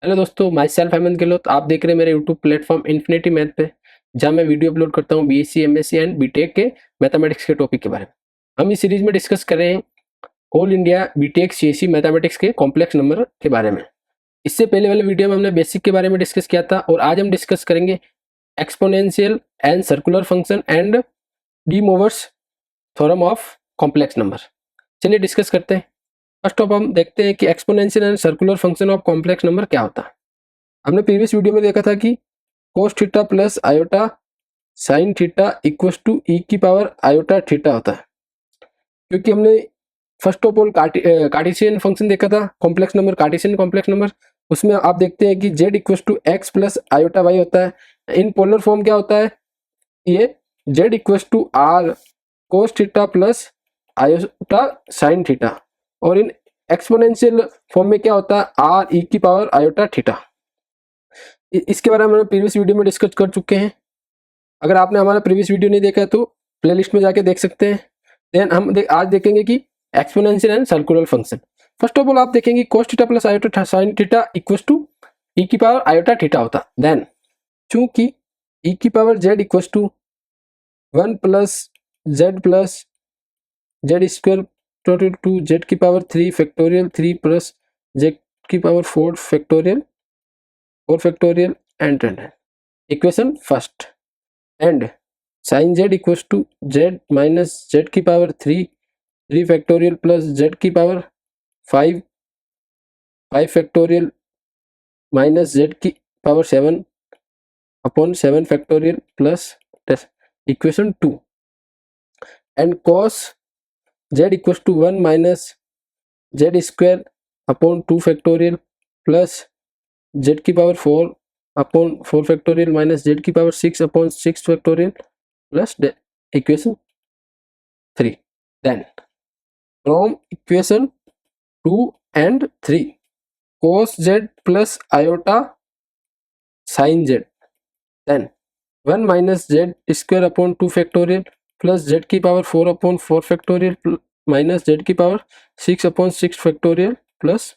Hello दोस्तों, my self Hemant Gehlot. आप देख रहे हैं मेरे यूट्यूब प्लेटफॉर्म इन्फिनिटी मैथ पे, जहां मैं वीडियो अपलोड करता हूं बीएससी, एमएससी एंड बीटेक के मैथमेटिक्स के टॉपिक के बारे में। हम इस सीरीज में डिस्कस कर रहे हैं all India BTech CSC mathematics के कॉम्प्लेक्स नंबर के बारे में। इससे पहले वाले वीडियो में हमने बेसिक के बारे में डिस्कस किया था और आज हम डिस्कस करेंगे exponential and circular function and D Moivre's theorem of complex number. चलिए डिस्कस करते हैं। फर्स्ट ऑफ हम देखते हैं कि exponential and circular function of complex number क्या होता है। हमने प्रीवियस वीडियो में देखा था कि cos theta plus iota sine theta equals to e की पावर आयोटा थीटा होता है, क्योंकि हमने first of all cartesian function देखा था, complex number, cartesian complex number. उसमें आप देखते हैं कि z equals to x plus iota y होता है। इन पोलर फॉर्म क्या होता है, ये z equals to r cos theta plus iota sine theta, और इन एक्सपोनेंशियल फॉर्म में क्या होता है, आर ई की पावर आयोटा थीटा। इसके बारे में हम प्रीवियस वीडियो में डिस्कस कर चुके हैं। अगर आपने हमारा प्रीवियस वीडियो नहीं देखा तो प्लेलिस्ट में जाके देख सकते हैं। देन हम आज देखेंगे कि exponential and circular function. First of all आप देखेंगे cos theta plus iota sine theta equals to e की पावर आयोटा थीटा होता है। देन चूंकि ई की power z equals to 1 plus z square to z की पावर 3 फैक्टोरियल 3 प्लस z की power 4 factorial and equation first, and sign z equals to z minus z की power 3 factorial plus z की power 5 factorial minus z की power 7 upon 7 factorial plus equation 2, and cos z equals to 1 minus z square upon 2 factorial plus z की power 4 upon 4 factorial minus z की power 6 upon 6 factorial plus equation 3। Then from equation 2 and 3 cos z plus iota sine z, then 1 minus z square upon 2 factorial plus z की power 4 upon 4 factorial minus z की power 6 upon 6 factorial plus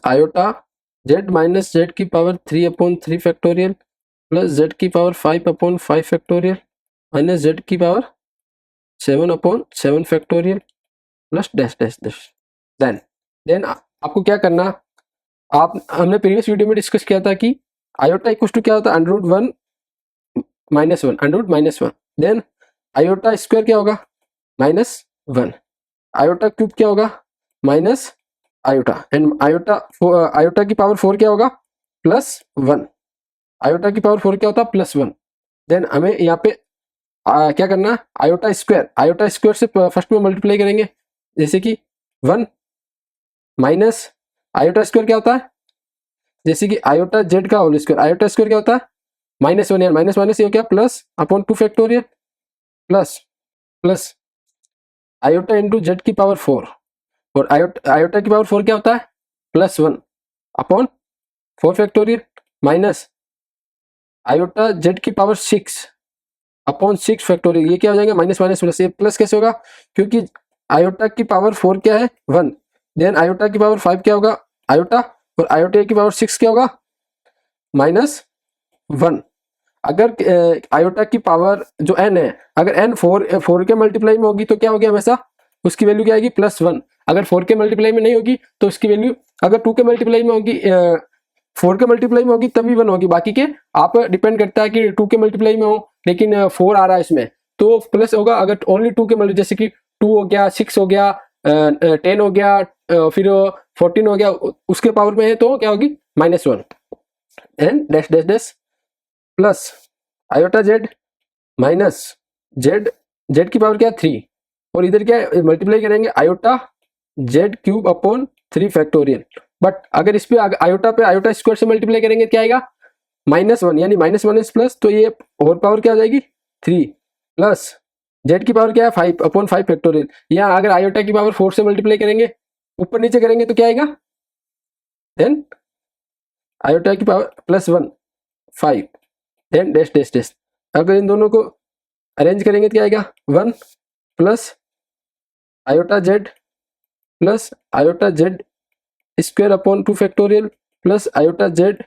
iota z minus z की power 3 upon 3 factorial plus z की power 5 upon 5 factorial minus z की power 7 upon 7 factorial plus dash dash dash. Then आपको क्या करना, हमने previous video में discuss किया था कि आयोटा इक्वल टू क्या होता है, √1 माइनस 1 √-1। देन आयोटा स्क्वायर क्या होगा, -1। आयोटा क्यूब क्या होगा, माइनस आयोटा, एंड आयोटा की पावर 4 क्या होगा, +1। आयोटा की पावर 4 क्या होता है, +1। देन हमें यहाँ पे क्या करना है, आयोटा स्क्वायर से फर्स्ट में मल्टीप्लाई करेंगे, जैसे कि 1 माइनस आयोटा स्क्वायर क्या होता है, जैसे कि आयोटा जेड का होल स्क्वायर, आयोटा स्क्वायर क्या होता है, -1 यार माइनस माइनस ये क्या plus upon 2 factorial plus iota into Z की पावर 4, और आयोटा की पावर 4 क्या होता है, +1 upon 4 factorial minus iota Z की पावर 6 अपॉन 6 फैक्टोरियल। ये क्या हो जाएगा, माइनस माइनस प्लस, ये प्लस कैसे होगा, क्योंकि आयोटा की पावर 4 क्या है, 1। देन आयोटा की पावर 5 क्या होगा, आयोटा, और आयोटा की पावर 6 क्या होगा, -1। अगर आयोटा की पावर जो n है, अगर n 4 के मल्टीप्लाई में होगी तो क्या हो गया, हमेशा उसकी वैल्यू क्या आएगी, +1। अगर 4 के मल्टीप्लाई में नहीं होगी तो उसकी वैल्यू, अगर 2 के मल्टीप्लाई में होगी, 4 के मल्टीप्लाई में होगी तभी 1 होगी। बाकी के आप डिपेंड करता है कि 2 के मल्टीप्लाई में हो, लेकिन 4 आ रहा है इसमें तो प्लस होगा। अगर ओनली 2 के मल्टीप्लाई, जैसे कि 2 हो गया, 6 हो गया, 10 हो गया, फिर 14 हो गया, उसके पावर में है तो क्या होगी, -1। And dash dash dash plus iota z minus Z की पावर क्या, 3, और इधर क्या मल्टीप्लाई करेंगे, iota Z cube upon 3 factorial. But अगर इस पे आयोटा स्क्वायर से मल्टीप्लाई करेंगे क्या आएगा, -1, यानी -1 प्लस, तो ये और पावर क्या हो जाएगी, 3 प्लस जेड की पावर क्या है, 5 अपॉन 5 फैक्टोरियल। यहाँ अगर आयोटा की पावर 4 से मल्टीप्लाई करेंगे, ऊपर नीचे करेंगे तो क्या आएगा, देन आयोटा की power +1 5, then dash dash dash. अगर इन दोनों को अरेंज करेंगे तो क्या आएगा, 1 plus iota z plus iota z square upon 2 factorial plus iota z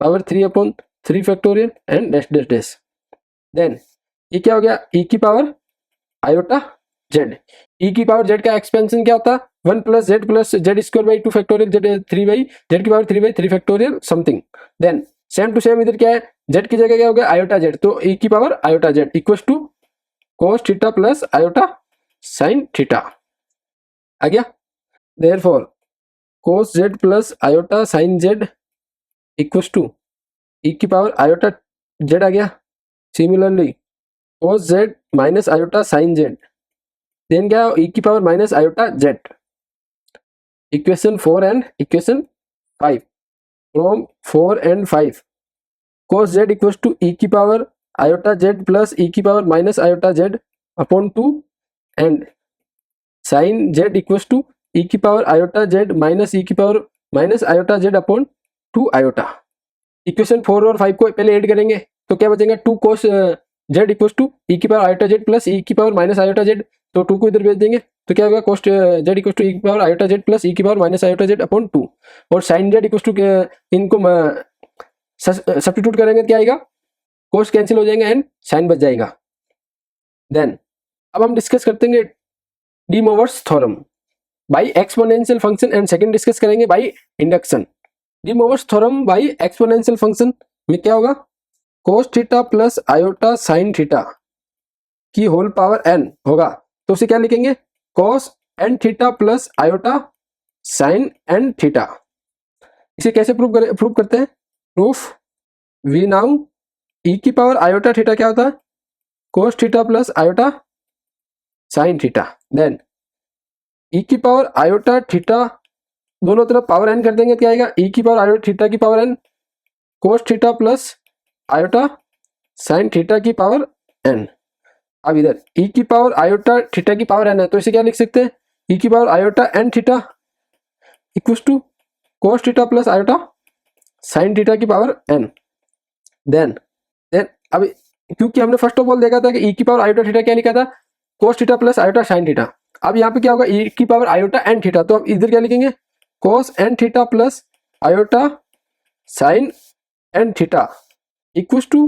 power 3/3 factorial and dash dash dash. Then ये क्या हो गया, ई की पावर आयोटा जेड। ई की पावर जेड का एक्सपेंशन क्या होता है, 1 plus z square by 2 factorial z 3 by z की power 3/3 factorial something. Then same to same इधर क्या है, जेड की जगह क्या हो गया आयोटा जेड, तो ई की power iota z equals to cos theta plus iota sine theta आ गया। Therefore cos z plus iota sine z equals to e की पावर आयोटा जेड आ गया। Similarly cos z minus iota sine z, then क्या e की power minus iota z. Equation 4 and equation 5, from 4 and 5 cos z equals to e की power iota z plus e की power minus iota z upon 2 and sine z equals to e की power iota z minus e की power minus iota z upon 2 iota. Equation 4 और 5 को पहले add करेंगे तो क्या बचेगा, 2 cos Z equals to e की power iota z plus e की पावर माइनस आयोटा जेड, तो 2 को इधर भेज देंगे तो क्या होगा, कोस जेड इक्वल्स टू ई की power iota z plus e की power minus iota z upon 2, और साइन जेड इक्वल्स टू इनको सब्स्टिट्यूट करेंगे तो क्या आएगा, कोस कैंसिल हो जाएंगे एंड साइन बच जाएगा। देन अब हम डिस्कस करते हैं de Moivre's theorem by exponential function and second discuss करेंगे by induction. De Moivre's theorem by exponential function में क्या होगा, cos theta plus iota sine theta की होल पावर n होगा, तो उसे क्या लिखेंगे, cos n theta plus iota sine n theta. इसे कैसे प्रूव करते हैं, प्रूफ वी नाउ ई की पावर आयोटा थीटा क्या होता है, cos theta plus iota sine theta. Then e की पावर आयोटा थीटा दोनों तरफ पावर n कर देंगे, क्या आएगा, ई की पावर आयोटा थीटा की पावर n कोस theta plus iota sine theta की पावर n। अब इधर ई की पावर आयोटा थीटा की पावर n है, तो इसे क्या लिख सकते हैं, ई की power iota n theta equals to cos theta plus iota sine theta की पावर n। देन अब क्योंकि हमने फर्स्ट ऑफ ऑल देखा था कि ई की पावर आयोटा थीटा क्या लिखा था, कोस theta plus iota sine theta. अब यहाँ पे क्या होगा, ई की पावर आयोटा एन थीटा, तो अब इधर क्या लिखेंगे, cos n theta plus iota sine n theta equals to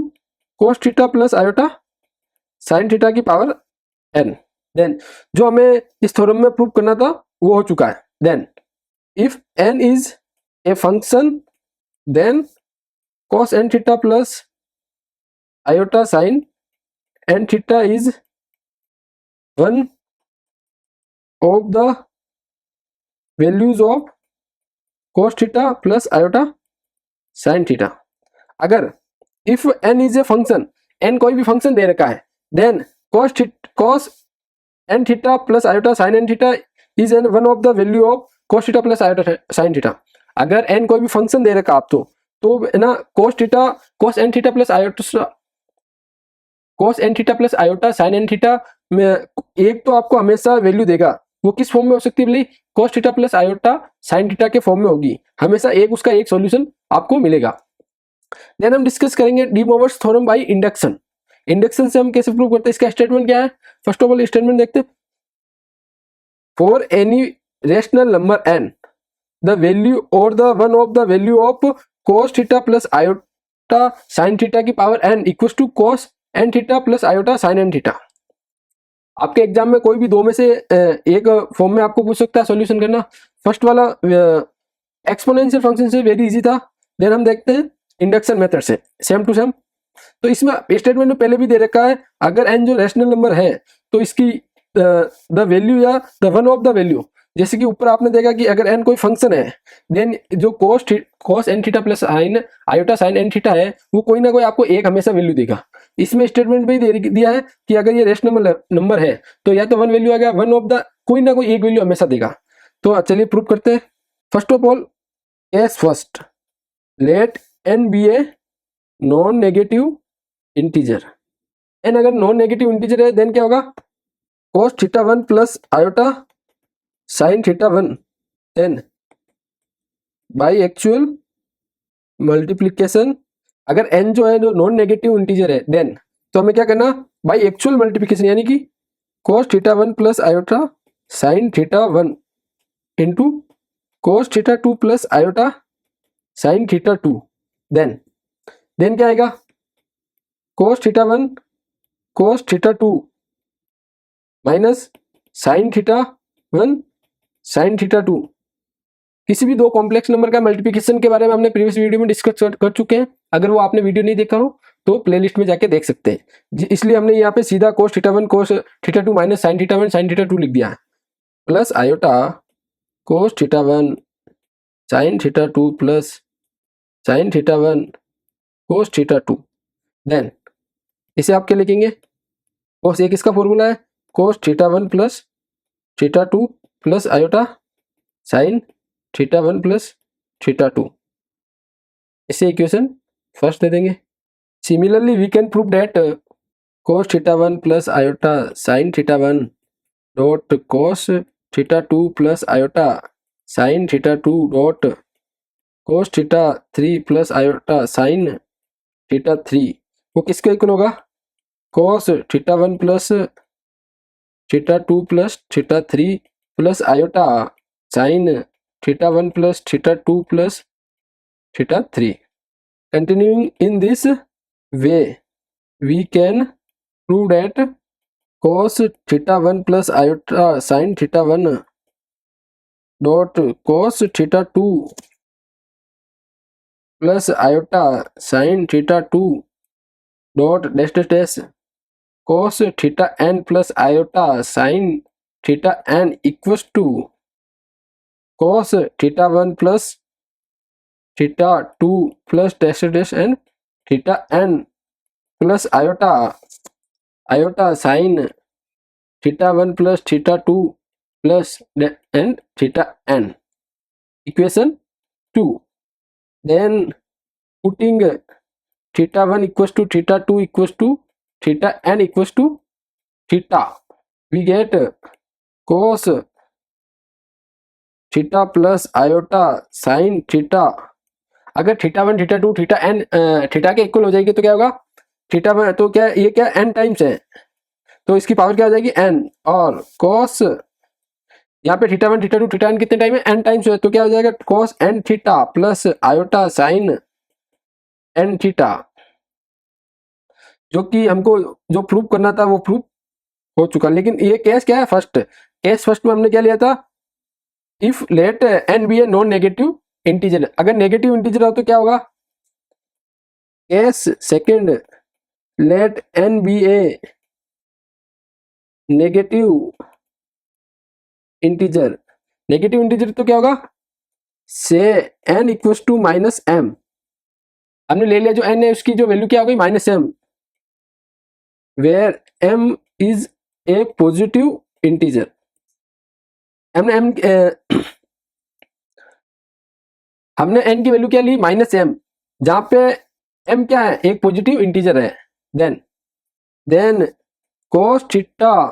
cos theta plus iota sine theta की पावर एन। देन जो हमें इस थ्योरम में प्रूव करना था वो हो चुका है। Then if n is a function then cos n theta plus iota sine n theta is one of the values of cos theta plus iota sine theta. अगर if n is a function, n कोई भी function दे रखा है, then cos n theta plus iota sine n theta is n one of the value of cos theta plus iota sine theta. अगर n कोई भी function दे रखा आप तो ना cos n theta plus iota sine n theta में एक तो आपको हमेशा वैल्यू देगा, वो किस फॉर्म में हो सकती है भाई, कोस theta plus iota sine theta के फॉर्म में होगी, हमेशा उसका एक सॉल्यूशन आपको मिलेगा। देन हम डिस्कस करेंगे D Moivre's theorem by induction. Induction से हम कैसे प्रूव करते हैं, इसका स्टेटमेंट क्या है, फर्स्ट ऑफ ऑल स्टेटमेंट देखते हैं, for any rational number n the value और the one of the value of cos theta plus iota sine theta की power n equals to cos n theta plus iota sine n theta. आपके exam में कोई भी दो में से एक फॉर्म में आपको पूछ सकता है सॉल्यूशन करना। फर्स्ट वाला एक्सपोनेंशियल फंक्शन से वेरी इजी था। देन हम देखते हैं इंडक्शन मेथड से सेम टू सेम। तो इसमें स्टेटमेंट में पहले भी दे रखा है, अगर n जो रैशनल नंबर है तो इसकी द वैल्यू या the one of the value, जैसे कि ऊपर आपने देखा कि अगर n कोई फंक्शन है, देन जो cos n theta plus iota sine n theta है वो कोई ना कोई आपको एक हमेशा वैल्यू देगा। इसमें स्टेटमेंट में ही दिया है कि अगर ये रेशनल नंबर है तो या तो वन वैल्यू आ गया, वन ऑफ द कोई ना कोई एक वैल्यू हमेशा देगा। तो चलिए प्रूव करते हैं। First of all case first, let n be a non negative integer. n अगर नॉन नेगेटिव इंटीजर है देन क्या होगा, cos theta one plus iota sine theta one, then by actual multiplication. अगर n जो है जो नॉन नेगेटिव इंटीजर है then तो हमें क्या करना, बाई एक्चुअल मल्टीप्लीकेशन, यानी कि cos theta one plus iota sine theta one into cos theta two plus iota sine theta 2, then क्या आएगा, कोस theta 1 cos theta 2 minus sine theta 1 sine theta 2। किसी भी दो कॉम्प्लेक्स नंबर का मल्टीप्लिकेशन के बारे में हमने प्रीवियस वीडियो में डिस्कस कर चुके हैं। अगर वो आपने वीडियो नहीं देखा हो तो प्लेलिस्ट में जाके देख सकते हैं। इसलिए हमने यहाँ पे सीधा cos theta 1 cos theta 2 minus sine theta 1 sine theta 2 लिख दिया है, plus iota cos theta 1 sine theta 2 plus sine theta 1 cos theta 2। Then इसे आप क्या लिखेंगे, कोस एक इसका फॉर्मूला है cos theta 1 plus theta 2 plus iota sine theta 1 plus theta 2। इसे इक्वेशन फर्स्ट दे देंगे। Similarly we can prove that cos theta 1 plus iota sine theta 1 dot cos theta 2 plus iota sine theta 2 dot cos theta 3 plus iota sine theta 3 वो किसके equal होगा, cos theta 1 plus theta 2 plus theta 3 plus iota sine theta 1 plus theta 2 plus theta 3। Continuing in this way, we can prove that cos theta 1 plus iota sin theta 1 dot cos theta 2 plus iota sin theta 2 dot dash dash dash cos theta n plus iota sin theta n equals to cos theta 1 plus theta 2 plus dash dash and theta n plus iota sin theta 1 plus theta 2 plus and theta n. Equation 2. Then putting theta 1 equals to theta 2 equals to theta n equals to theta, we get cos theta plus iota sin theta। अगर theta 1 theta 2 theta n theta के equal हो जाएगी तो क्या होगा, theta 1 तो क्या ये क्या n टाइम्स है तो इसकी पावर क्या हो जाएगी n, और cos यहाँ पे थीटा 1 थीटा 2 थीटा n कितने टाइम है n टाइम्स है तो क्या हो जाएगा cos n theta plus iota sine n theta. जो कि हमको जो प्रूव करना था वो प्रूव हो चुका। लेकिन ये केस क्या है, केस फर्स्ट में हमने क्या लिया था, if let n be a non negative integer. अगर नेगेटिव इंटीजर हो तो क्या होगा, case second let n be a negative integer. Negative integer तो क्या होगा, say n equals to minus m। हमने ले लिया जो n है उसकी जो वैल्यू क्या हो गई minus m, where m is a positive integer. हमने n की वैल्यू क्या ली माइनस m, जहां पे m क्या है एक पॉजिटिव इंटीजर है। Then cos theta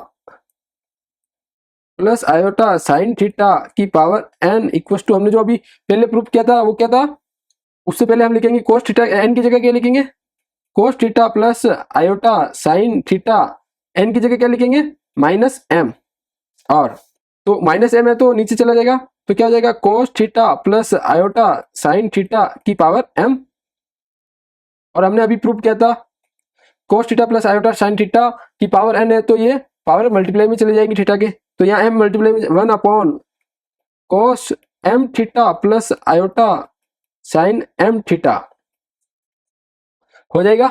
plus iota sine theta की पावर n इक्वल्स टू, हमने जो अभी पहले प्रूफ किया था वो क्या था, उससे पहले हम लिखेंगे कोस थीटा n की जगह क्या लिखेंगे, कोस theta plus iota sine theta n की जगह क्या लिखेंगे माइनस m। और तो माइनस m है तो नीचे चला जाएगा तो क्या हो जाएगा कोस theta plus iota sine theta की पावर m। और हमने अभी प्रूव किया था कोस theta plus iota sine theta की पावर n है तो ये पावर मल्टीप्लाई में चले जाएगी थीटा के, तो यहाँ m मल्टीप्लाई में 1 upon cos m theta plus iota sine m theta हो जाएगा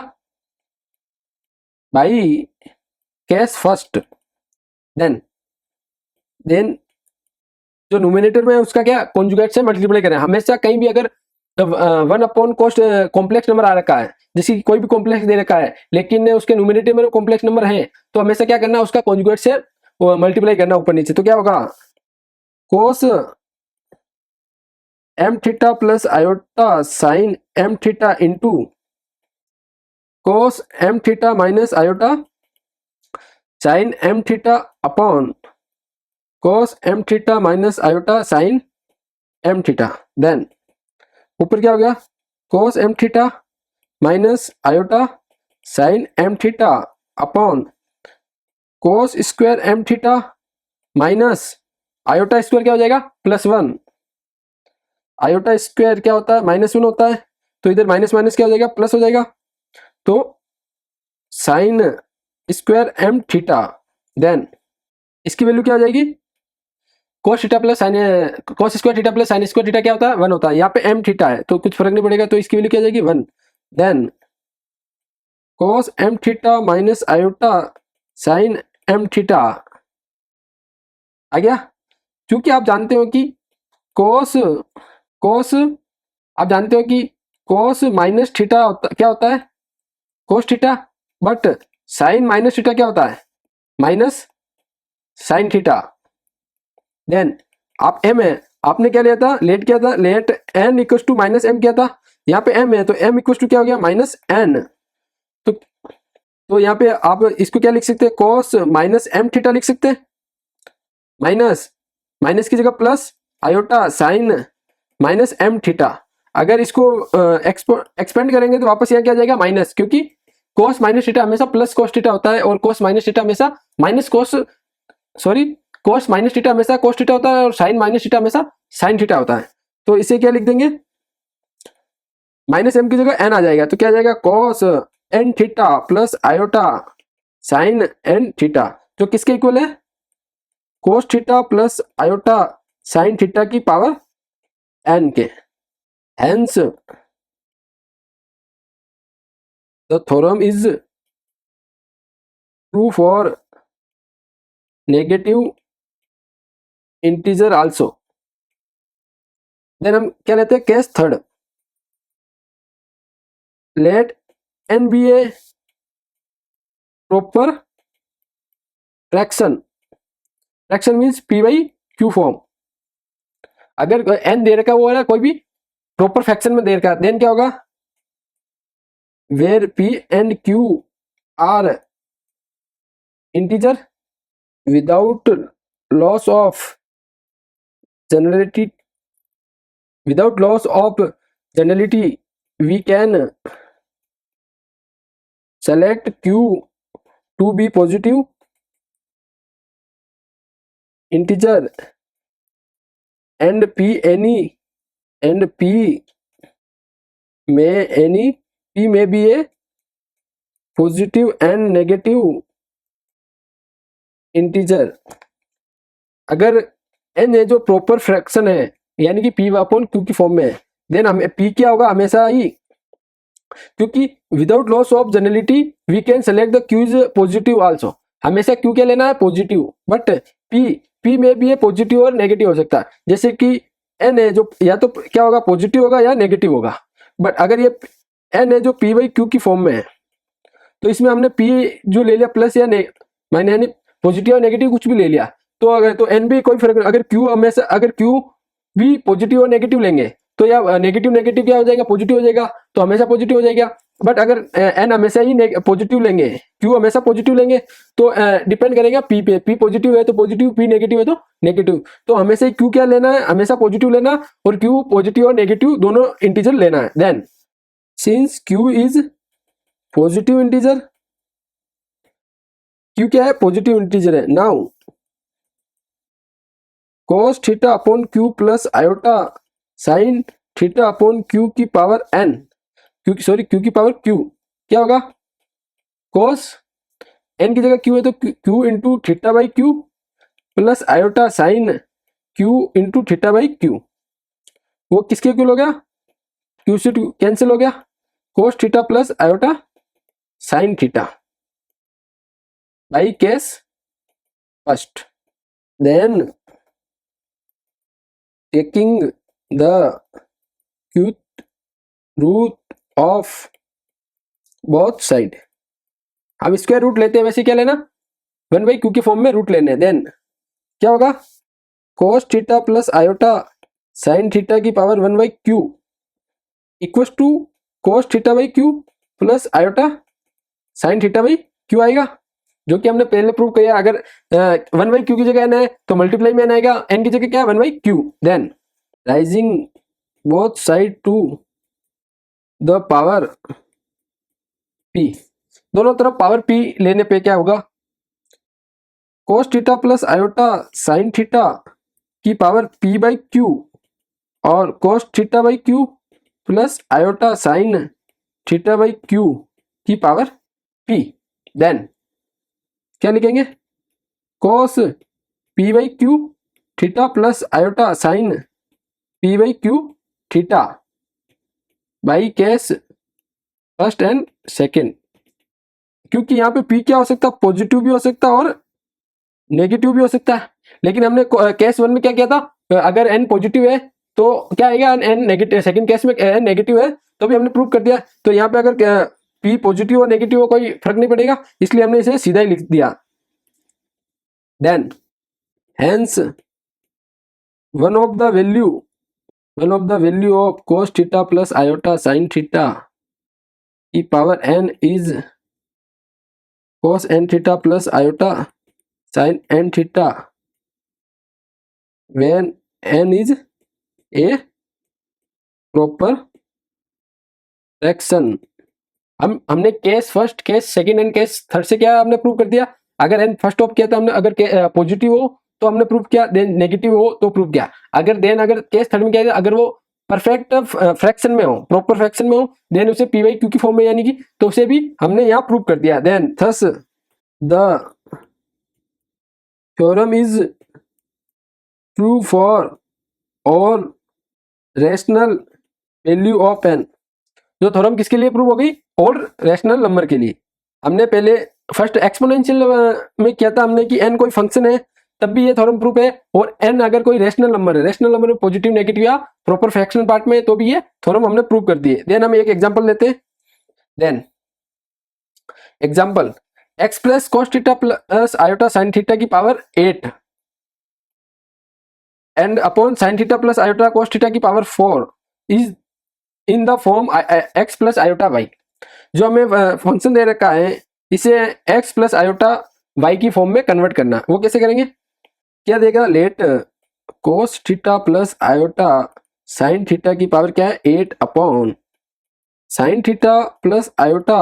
भाई केस फर्स्ट। देन जो न्यूमरेटर में उसका क्या कॉन्जुगेट से मल्टीप्लाई करें। हमेशा कहीं भी अगर 1 अपॉन कोस्ट कॉम्प्लेक्स नंबर आ रखा है, जैसे कोई भी कॉम्प्लेक्स दे रखा है लेकिन उसके न्यूमरेटर में कॉम्प्लेक्स नंबर है तो हमेशा क्या करना उसका कॉन्जुगेट से मल्टीप्लाई करना ऊपर नीचे। तो क्या होगा cos m theta plus iota sine m theta into cos m theta minus iota sine m theta upon cos m theta minus iota sine m theta. Then ऊपर क्या हो गया cos m theta minus iota sine m theta upon cos square m theta minus iota square क्या हो जाएगा +1 iota square क्या होता है, -1 होता है, तो इधर माइनस माइनस क्या हो जाएगा, प्लस हो जाएगा। तो sine square m theta, then इसकी वैल्यू क्या हो जाएगी, cos theta plus sine, cos square theta plus sine square theta क्या होता है, 1 होता है। यहाँ पे एम थीटा है तो कुछ फर्क नहीं पड़ेगा, तो इसकी वैल्यू क्या हो जाएगी, 1। Then cos m theta minus iota sine m theta आ गया। क्योंकि आप जानते हो कि cos cos आप जानते हो कि cos माइनस थीटा क्या होता है, cos theta, but sine minus theta क्या होता है, माइनस साइन थीटा। देन आप m है, आपने क्या लिया था, लेट किया था, let n equal to minus m किया था। यहाँ पे m है तो m इक्वल टू क्या हो गया, माइनस n। तो यहाँ पे आप इसको क्या लिख सकते हैं, cos माइनस एम थीटा लिख सकते हैं, माइनस माइनस की जगह plus iota sine minus m theta. अगर इसको एक्सपेंड करेंगे तो वापस यहाँ क्या जाएगा, माइनस, क्योंकि cos माइनस थीटा हमेशा प्लस cos थीटा होता है, और cos माइनस थीटा हमेशा माइनस cos माइनस थीटा हमेशा cos थीटा होता है, और साइन माइनस थीटा हमेशा साइन थीटा होता है। तो इसे क्या लिख देंगे, माइनस एम की जगह एन आ जाएगा, तो क्या आ जाएगा, cos n theta plus iota sine n theta, जो किसके इक्वल है, cos theta plus iota sine theta की पावर एन के। Hence the theorem is true for negative integer also. देन हम क्या लेते हैं, case third, let n be a proper fraction, fraction means p by q form. अगर n दे रखा वो है ना, कोई भी प्रॉपर फ्रैक्शन में दे रखा, देन क्या होगा, where p and q are integer without loss of generality, without loss of generality we can select q to be positive integer and p may be a positive and negative integer। अगर n है जो proper fraction है, यानी कि p upon q की फॉर्म में है, देन हमें p क्या होगा हमेशा ही, क्योंकि without loss of generality we can select the q is positive also. हमेशा q क्या लेना है, पॉजिटिव, बट p में भी ये पॉजिटिव और नेगेटिव हो सकता है। जैसे कि n है जो या तो क्या होगा, पॉजिटिव होगा या नेगेटिव होगा, बट अगर ये n है जो p बाई क्यू की फॉर्म में है, तो इसमें हमने p जो ले लिया प्लस या माइनस, यानी पॉजिटिव और नेगेटिव कुछ भी ले लिया, तो अगर तो n भी कोई फर्क नहीं। अगर q हमेशा, अगर q भी पॉजिटिव और नेगेटिव लेंगे तो या नेगेटिव नेगेटिव क्या हो जाएगा, पॉजिटिव हो जाएगा, तो हमेशा पॉजिटिव हो जाएगा। बट अगर n हमेशा ही पॉजिटिव लेंगे, q हमेशा पॉजिटिव लेंगे, तो डिपेंड करेगा p पे, p पॉजिटिव है तो पॉजिटिव, p नेगेटिव है तो नेगेटिव। तो हमेशा q क्या लेना है, हमेशा पॉजिटिव लेना, और q पॉजिटिव और नेगेटिव दोनों इंटीजर लेना है। Then since q is positive integer, q क्या है, पॉजिटिव इंटीजर है, now cos theta upon q plus iota sine theta upon q की पावर n, q की पावर q क्या होगा, cos n की जगह q है तो q into theta by q plus iota sign q into theta by q, वो किसके इक्वल हो गया, q से कैंसिल हो गया, cos theta plus iota sine theta by case first. Then taking the cube root of both side, हम square root लेते हैं, वैसे क्या लेना, 1 बाई क्यू के फॉर्म में रूट लेने। देन क्या होगा, cos theta plus iota sine theta की power 1 by q equal to cos theta by q plus iota sine theta by q आएगा, जो कि हमने पहले प्रूव किया। अगर 1 बाई क्यू की जगह n है तो मल्टीप्लाई में n आएगा, n की जगह क्या है, 1 by q. Then raising both side to the power p, दोनों तरफ पावर p लेने पे क्या होगा, cos theta plus iota sine theta की पावर p बाई क्यू और cos theta by q plus iota sine theta by Q की power p। Then क्या लिखेंगे, cos p by Q theta plus iota sign p by Q theta by case first and second. क्योंकि यहाँ पे p क्या हो सकता है, पॉजिटिव भी हो सकता है और नेगेटिव भी हो सकता है। लेकिन हमने केस वन में क्या किया था, अगर n पॉजिटिव है तो क्या आएगा, n नेगेटिव, सेकंड केस में n नेगेटिव है तो भी हमने प्रूव कर दिया। तो यहाँ पे अगर p पॉजिटिव और नेगेटिव हो कोई फर्क नहीं पड़ेगा, इसलिए हमने इसे सीधा ही लिख दिया। Then hence one of the value of cos theta plus iota sine theta की power n is cos n theta plus iota sine n theta when n is a proper fraction. हमने case first, case second and case third से क्या हमने prove कर दिया, अगर n first of किया तो हमने, अगर पॉजिटिव हो तो हमने प्रूव किया, देन नेगेटिव हो तो प्रूव किया, अगर केस थर्ड में क्या है, अगर वो परफेक्ट फ्रैक्शन में हो, प्रॉपर फ्रैक्शन में हो, देन उसे p बाई क्यू की फॉर्म में यानी कि, तो उसे भी हमने यहाँ प्रूव कर दिया। Then thus the theorem is true for all rational value of n। जो थ्योरम किसके लिए प्रूव हो गई, ऑल रैशनल नंबर के लिए। हमने पहले फर्स्ट एक्सपोनेंशियल में किया था हमने कि n कोई फंक्शन है तब भी ये थ्योरम प्रूफ है, और n अगर कोई रैशनल नंबर है, रैशनल नंबर में पॉजिटिव नेगेटिव या प्रॉपर फ्रैक्शनल पार्ट में, तो भी ये थ्योरम हमने प्रूव कर दिए। देन हम एक एग्जांपल लेते हैं। Then example x plus cos theta plus iota sine theta की power 8 and upon sine theta plus iota cos theta की power 4 is in the form x plus iota y. जो हमें फंक्शन दे रखा है इसे x प्लस आयोटा y की फॉर्म में कन्वर्ट करना, वो कैसे करेंगे, क्या देगा, let cos theta plus iota sine theta की पावर क्या है 8 upon sine theta plus iota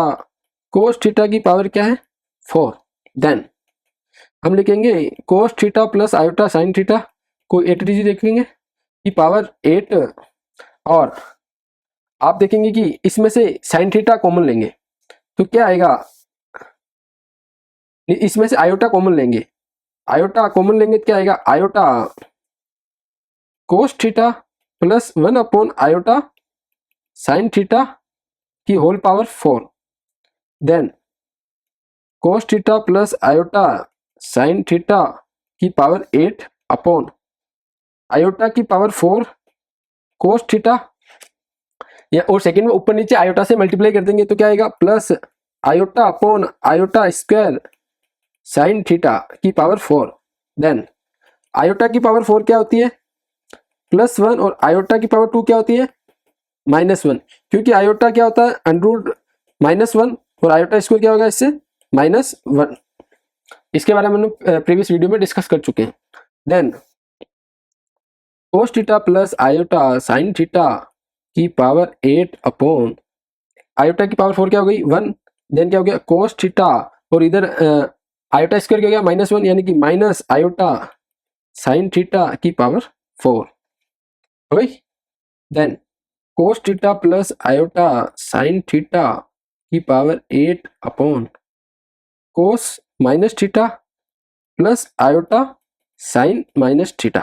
cos theta की पावर क्या है 4। देन हम लिखेंगे cos theta plus iota sine theta को 8 देखेंगे की पावर 8, और आप देखेंगे कि इसमें से साइन थीटा कॉमन लेंगे तो क्या आएगा, इसमें से आयोटा कॉमन लेंगे, आयोटा कॉमन लेंगे तो क्या आएगा, iota cos theta plus 1 upon iota sine theta की whole power 4। Then cos theta plus iota sine theta की पावर 8 अपॉन आयोटा की पावर 4 cos थीटा, या और सेकंड में ऊपर नीचे आयोटा से मल्टीप्लाई कर देंगे तो क्या आएगा, plus iota upon iota square sine theta की पावर 4। देन आयोटा की पावर 4 क्या होती है, +1, और आयोटा की पावर 2 क्या होती है, -1, क्योंकि आयोटा क्या होता है अंडर -1 और आयोटा स्क्वायर क्या होगा इससे -1। इसके बारे में हम प्रीवियस वीडियो में डिस्कस कर चुके हैं। Then cos theta plus iota sine theta की पावर 8 अपॉन आयोटा की पावर 4 क्या हो गई 1। देन क्या हो गया cos थीटा, और इधर आयोटा स्क्वायर क्या हो गया -1, यानी कि माइनस आयोटा साइन थीटा की पावर 4 हो गई। Then cos theta plus iota sine theta की power 8 upon cos minus theta plus iota sine minus theta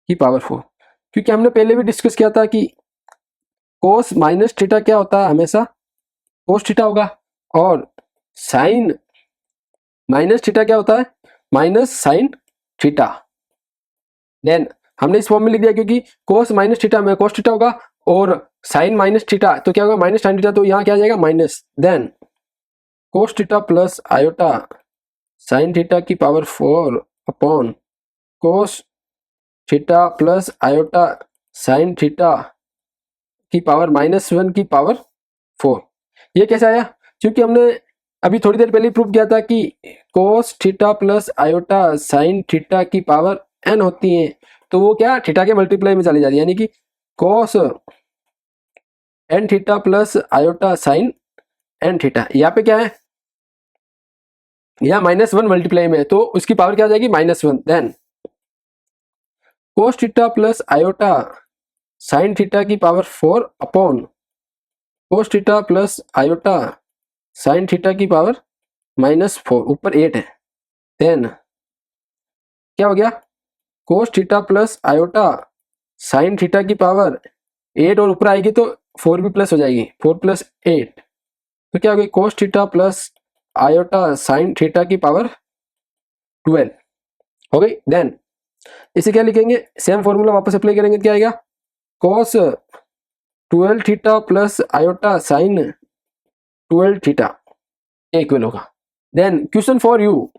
की पावर 4। क्योंकि हमने पहले भी डिस्कस किया था कि cos माइनस थीटा क्या होता है, हमेशा cos थीटा होगा, और साइन माइनस थीटा क्या होता है, माइनस साइन थीटा। देन हमने इस फॉर्म में लिख दिया क्योंकि cos माइनस थीटा में cos थीटा होगा और साइन माइनस थीटा तो क्या होगा माइनस साइन थीटा, तो यहाँ क्या आ जाएगा minus. Then cos theta plus iota sine theta की power 4 upon cos theta plus iota sine theta की पावर -1 की पावर 4। ये कैसे आया, क्योंकि हमने अभी थोड़ी देर पहले प्रूव किया था कि cos theta plus iota sine theta की पावर n होती है, तो वो क्या थीटा के मल्टीप्लाई में चली जा रही है, यानी कि cos n theta plus iota sine n theta. यहाँ पे क्या है, यहाँ -1 मल्टीप्लाई में है तो उसकी पावर क्या हो जाएगी -1। Then cos theta plus iota sine theta की power 4 upon cos theta plus iota sine theta की पावर -4, ऊपर 8 है। देन क्या हो गया, cos theta plus iota sine theta की पावर 8 और ऊपर आएगी तो 4 भी प्लस हो जाएगी, 4 + 8 तो क्या हो गई, कोस theta plus iota sine theta की पावर 12 हो गई। देन इसे क्या लिखेंगे, सेम फॉर्मूला वापस अप्लाई करेंगे, क्या आएगा, कोस 12 theta plus iota sign 12 theta equal होगा। देन क्वेश्चन फॉर यू,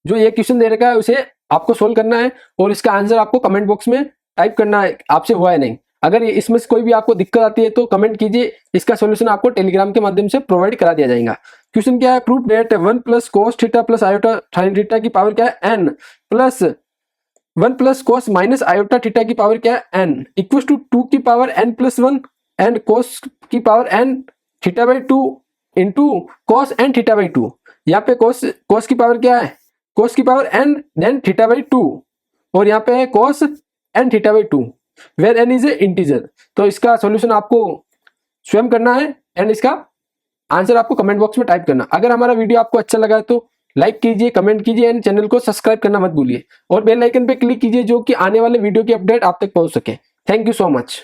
जो ये क्वेश्चन दे रखा है उसे आपको सोल्व करना है और इसका आंसर आपको कमेंट बॉक्स में टाइप करना है, आपसे हुआ है नहीं। अगर इसमें से कोई भी आपको दिक्कत आती है तो कमेंट कीजिए, इसका सॉल्यूशन आपको टेलीग्राम के माध्यम से प्रोवाइड करा दिया जाएगा। क्वेश्चन क्या है, proof that 1 + cos theta plus iota sine theta की पावर क्या है n प्लस 1 + कोस माइनस आयोटा थीटा की पावर क्या है n इक्वल टू 2 की पावर n + 1 एंड कोस की power n θ/2 into cos n θ/2। यहाँ पे कोस की पावर क्या है, कोस की पावर n देन θ/2 और यहाँ पे है cos n θ/2 where n is a integer. तो इसका सॉल्यूशन आपको स्वयं करना है एंड इसका आंसर आपको कमेंट बॉक्स में टाइप करना। अगर हमारा वीडियो आपको अच्छा लगा है तो लाइक कीजिए, कमेंट कीजिए एंड चैनल को सब्सक्राइब करना मत भूलिए और बेल आइकन पे क्लिक कीजिए जो कि आने वाले वीडियो की अपडेट आप तक पहुंच सके। Thank you so much.